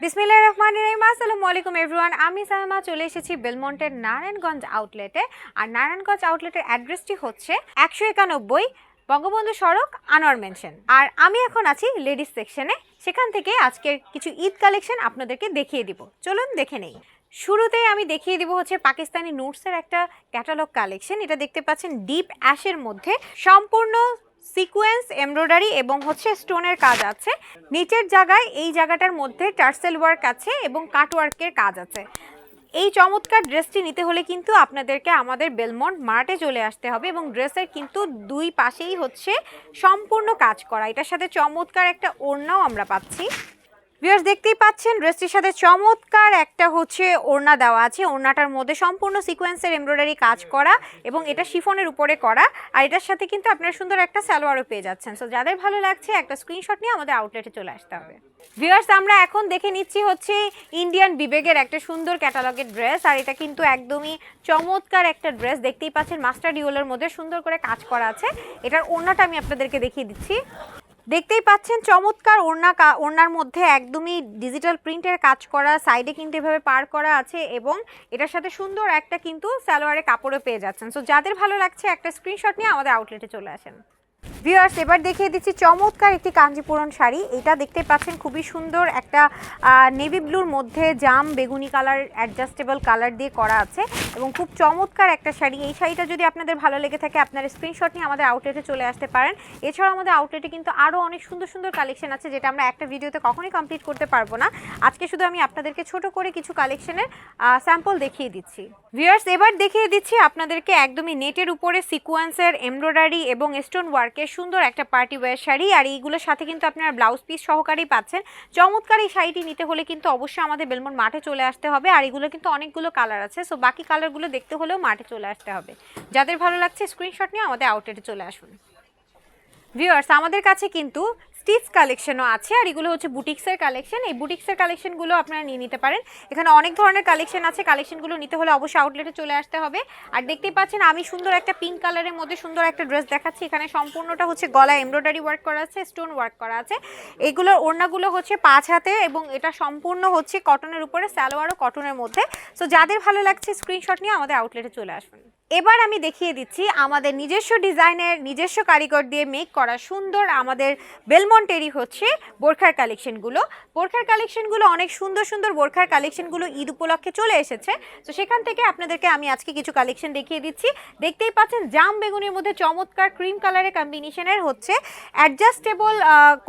বিসমিল্লাহির রহমানির রহিম। আসসালামু আলাইকুম এভরিওয়ান, আমি সাইমা চলে এসেছি বেলমন্টের নারায়ণগঞ্জ আউটলেটে। আর নারায়ণগঞ্জ আউটলেটের অ্যাড্রেসটি হচ্ছে 191 বঙ্গবন্ধু সড়ক, আনোয়ার মেনশন। আর আমি এখন আছি লেডিস সেকশনে, সেখান থেকে আজকের কিছু ঈদ কালেকশন আপনাদেরকে দেখিয়ে দিব। চলুন দেখে নেই। শুরুতেই আমি দেখিয়ে দিব হচ্ছে পাকিস্তানি নোটসের একটা ক্যাটালগ কালেকশন। এটা দেখতে পাচ্ছেন ডিপ অ্যাশের মধ্যে সম্পূর্ণ সিকোয়েন্স এমব্রয়ডারি এবং হচ্ছে স্টোনের কাজ আছে। নিচের জায়গায় এই জায়গাটার মধ্যে টার্সেল ওয়ার্ক আছে এবং কাট ওয়ার্কের কাজ আছে। এই চমৎকার ড্রেসটি নিতে হলে কিন্তু আপনাদেরকে আমাদের বেলমন্ট মার্টে চলে আসতে হবে এবং ড্রেসের কিন্তু দুই পাশেই হচ্ছে সম্পূর্ণ কাজ করা। এটার সাথে চমৎকার একটা ওড়নাও আমরা পাচ্ছি। ভিউয়ার্স দেখতেই পাচ্ছেন ড্রেসটির সাথে চমৎকার একটা হচ্ছে ওড়না দেওয়া আছে। ওড়নাটার মধ্যে সম্পূর্ণ সিকোয়েন্সের এমব্রয়ডারি কাজ করা এবং এটা শিফনের উপরে করা। আর এটার সাথে কিন্তু আপনারা সুন্দর একটা সালোয়ারও পেয়ে যাচ্ছেন। সো যাদের ভালো লাগছে একটা স্ক্রিনশট নিয়ে আমাদের আউটলেটে চলে আসতে হবে। ভিউয়ার্স আমরা এখন দেখে নিচ্ছি হচ্ছে ইন্ডিয়ান বিবেকের একটা সুন্দর ক্যাটালগের ড্রেস। আর এটা কিন্তু একদমই চমৎকার একটা ড্রেস। দেখতেই পাচ্ছেন মাস্টার ডিওলের মধ্যে সুন্দর করে কাজ করা আছে। এটার ওড়নাটা আমি আপনাদেরকে দেখিয়ে দিচ্ছি। দেখতেই পাচ্ছেন চমৎকার ওড়নার মধ্যে একদমই ডিজিটাল প্রিন্টের কাজ করা, সাইডে কিন্তু এভাবে পার করা আছে এবং এটার সাথে সুন্দর একটা কিন্তু সালোয়ারে কাপড়ও পেয়ে যাচ্ছেন। সো যাদের ভালো লাগছে একটা স্ক্রিনশট নিয়ে আমাদের আউটলেটে চলে আসেন। ভিউয়ার্স এবার দেখিয়ে দিচ্ছি চমৎকার একটি কাঞ্জিপুরন শাড়ি। এটা দেখতে পাচ্ছেন খুবই সুন্দর একটা নেভি ব্লুর মধ্যে জাম বেগুনি কালার অ্যাডজাস্টেবল কালার দিয়ে করা আছে এবং খুব চমৎকার একটা শাড়ি। এই শাড়িটা যদি আপনাদের ভালো লেগে থাকে আপনারা স্ক্রিনশট নিয়ে আমাদের আউটলেটে চলে আসতে পারেন। এছাড়াও আমাদের আউটলেটে কিন্তু আরও অনেক সুন্দর সুন্দর কালেকশন আছে যেটা আমরা একটা ভিডিওতে কখনোই কমপ্লিট করতে পারবো না। আজকে শুধু আমি আপনাদেরকে ছোট করে কিছু কালেকশনের স্যাম্পল দেখিয়ে দিচ্ছি। ভিউয়ার্স এবার দেখিয়ে দিচ্ছি আপনাদেরকে একদমই নেটের উপরে সিকোয়েন্সের এমব্রয়ডারি এবং স্টোন ওয়ার্কের সুন্দর একটা পার্টি ওয়্যার শাড়ি। আর এইগুলোর সাথে কিন্তু আপনারা ব্লাউজ পিস সহকারেই পাচ্ছেন। চমৎকার এই শাড়িটি নিতে হলে কিন্তু অবশ্যই আমাদের বেলমন্ট মাঠে চলে আসতে হবে। আর এগুলো কিন্তু অনেকগুলো কালার আছে, সো বাকি কালারগুলো দেখতে হলেও মাঠে চলে আসতে হবে। যাদের ভালো লাগছে স্ক্রিনশট নিয়ে আমাদের আউটলেটে চলে আসুন। ভিউয়ার্স আমাদের কাছে কিন্তু স্টিচ কালেকশনও আছে আর এগুলো হচ্ছে বুটিক্সের কালেকশন। এই বুটিক্সের কালেকশনগুলো আপনারা নিয়ে নিতে পারেন। এখানে অনেক ধরনের কালেকশন আছে। কালেকশনগুলো নিতে হলে অবশ্যই আউটলেটে চলে আসতে হবে। আর দেখতেই পাচ্ছেন আমি সুন্দর একটা পিঙ্ক কালারের মধ্যে সুন্দর একটা ড্রেস দেখাচ্ছি। এখানে সম্পূর্ণটা হচ্ছে গলায় এমব্রয়ডারি ওয়ার্ক করা আছে, স্টোন ওয়ার্ক করা আছে। এগুলোর ওড়নাগুলো হচ্ছে 5 হাতে এবং এটা সম্পূর্ণ হচ্ছে কটনের উপরে, সালোয়ারও কটনের মধ্যে। সো যাদের ভালো লাগছে স্ক্রিনশট নিয়ে আমাদের আউটলেটে চলে আসুন। এবার আমি দেখিয়ে দিচ্ছি আমাদের নিজস্ব ডিজাইনের নিজস্ব কারিগর দিয়ে মেক করা সুন্দর আমাদের বেলমন্টেরই হচ্ছে বোরখার কালেকশনগুলো। বোরখার কালেকশনগুলো অনেক সুন্দর সুন্দর বোরখার কালেকশনগুলো ঈদ উপলক্ষে চলে এসেছে। তো সেখান থেকে আপনাদেরকে আমি আজকে কিছু কালেকশন দেখিয়ে দিচ্ছি। দেখতেই পাচ্ছেন জাম বেগুনের মধ্যে চমৎকার ক্রিম কালারের কম্বিনেশনের হচ্ছে অ্যাডজাস্টেবল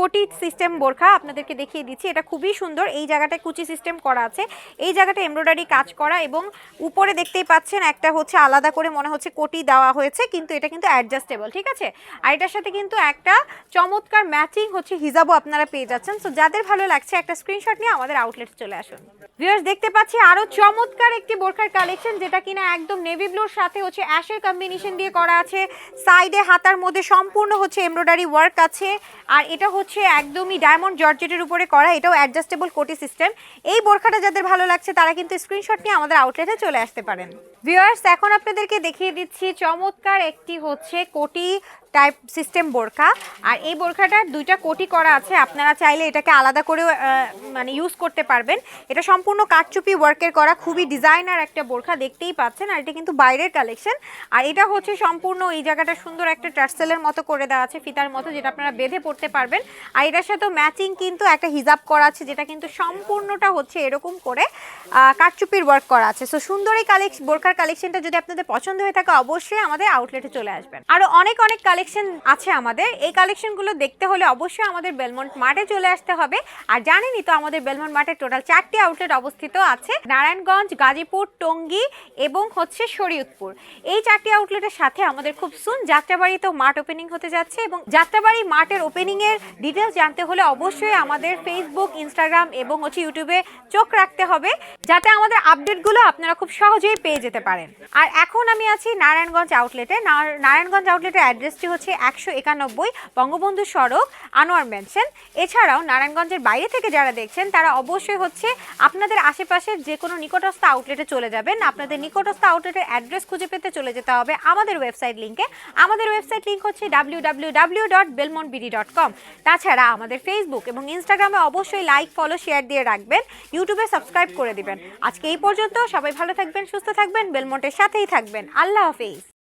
কোটি সিস্টেম বোরখা আপনাদেরকে দেখিয়ে দিচ্ছি। এটা খুবই সুন্দর। এই জায়গাটায় কুচি সিস্টেম করা আছে, এই জায়গাটা এমব্রয়ডারি কাজ করা এবং উপরে দেখতেই পাচ্ছেন একটা হচ্ছে আলাদা করে মনে হচ্ছে কোটি দেওয়া হয়েছে, কিন্তু এটা কিন্তু অ্যাডজাস্টেবল, ঠিক আছে। আর এটার সাথে কিন্তু একটা চমৎকার ম্যাচিং হচ্ছে হিজাবও আপনারা পেয়ে যাচ্ছেন। সো যাদের ভালো লাগছে একটা স্ক্রিনশট নিয়ে আমাদের আউটলেটে চলে আসুন। ভিউয়ার্স দেখতে পাচ্ছি আরো চমৎকার একটি বোরখার কালেকশন যেটা কিনা একদম নেভি ব্লুর সাথে হচ্ছে অ্যাশের কম্বিনেশন দিয়ে করা আছে। সাইডে হাতার মধ্যে সম্পূর্ণ হচ্ছে এমব্রয়ডারি ওয়ার্ক আছে আর এটা হচ্ছে একদমই ডায়মন্ড জর্জেটের উপরে করা, এটাও অ্যাডজাস্টেবল কোটি সিস্টেম। এই বোরখাটা যাদের ভালো লাগছে তারা কিন্তু স্ক্রিনশট নিয়ে আমাদের আউটলেটে চলে আসতে পারেন। ভিউয়ার্স এখন আপনাদেরকে দেখিয়ে দিচ্ছি চমৎকার একটি হচ্ছে কোটি টাইপ সিস্টেম বোরখা। আর এই বোরখাটার দুইটা কোটি করা আছে, আপনারা চাইলে এটাকে আলাদা করে মানে ইউজ করতে পারবেন। এটা সম্পূর্ণ কাঠচুপি ওয়ার্কের করা, খুবই ডিজাইনার একটা বোরখা দেখতেই পাচ্ছেন। আর এটা কিন্তু বাইরের কালেকশন। আর এটা হচ্ছে সম্পূর্ণ এই জায়গাটা সুন্দর একটা টার্সেলের মতো করে দেওয়া আছে, ফিতার মতো, যেটা আপনারা বেঁধে পড়তে পারবেন। আর এটার সাথে ম্যাচিং কিন্তু একটা হিজাব করা আছে যেটা কিন্তু সম্পূর্ণটা হচ্ছে এরকম করে কাঠচুপির ওয়ার্ক করা আছে। সো সুন্দর এই বোরখার কালেকশনটা যদি আপনাদের পছন্দ হয়ে থাকে অবশ্যই আমাদের আউটলেটে চলে আসবেন। আরো অনেক অনেক কালেকশন আছে আমাদের। এই কালেকশনগুলো দেখতে হলে অবশ্যই আমাদের বেলমন্ট মার্টে চলে আসতে হবে। আর জানেনই তো আমাদের বেলমন্ট মার্টে টোটাল 4টি আউটলেট অবস্থিত আছে, নারায়ণগঞ্জ, গাজীপুর, টঙ্গী এবং হচ্ছে শরীয়তপুর। এই 4টি আউটলেটের সাথে আমাদের খুব সুন যাত্রাবাড়িতেও মার্ট ওপেনিং হতে যাচ্ছে এবং যাত্রাবাড়ি মার্টের ওপেনিং এর ডিটেলস জানতে হলে অবশ্যই আমাদের ফেসবুক, ইনস্টাগ্রাম এবং হচ্ছে ইউটিউবে চোখ রাখতে হবে যাতে আমাদের আপডেটগুলো আপনারা খুব সহজেই পেয়ে যেতে পারেন। আর এখন আমি আছি নারায়ণগঞ্জ আউটলেটে। নারায়ণগঞ্জ আউটলেটের অ্যাড্রেসটি হচ্ছে 191 বঙ্গবন্ধু সড়ক, আনোয়ার মেনশন। এছাড়াও নারায়ণগঞ্জের বাইরে থেকে যারা দেখছেন তারা অবশ্যই হচ্ছে আপনাদের আশেপাশের যে কোনো নিকটস্থ আউটলেটে চলে যাবেন। আপনাদের নিকটস্থ আউটলেটের অ্যাড্রেস খুঁজে পেতে চলে যেতে হবে আমাদের ওয়েবসাইট লিঙ্কে। আমাদের ওয়েবসাইট লিঙ্ক হচ্ছে www.belmontebd.com। তাছাড়া আমাদের ফেসবুক এবং ইনস্টাগ্রামে অবশ্যই লাইক, ফলো, শেয়ার দিয়ে রাখবেন। ইউটিউবে সাবস্ক্রাইব করে দিবেন। আজকে এই পর্যন্ত, সবাই ভালো থাকবেন, সুস্থ থাকবেন, বেলমন্টের সাথেই থাকবেন। আল্লাহ হাফেজ।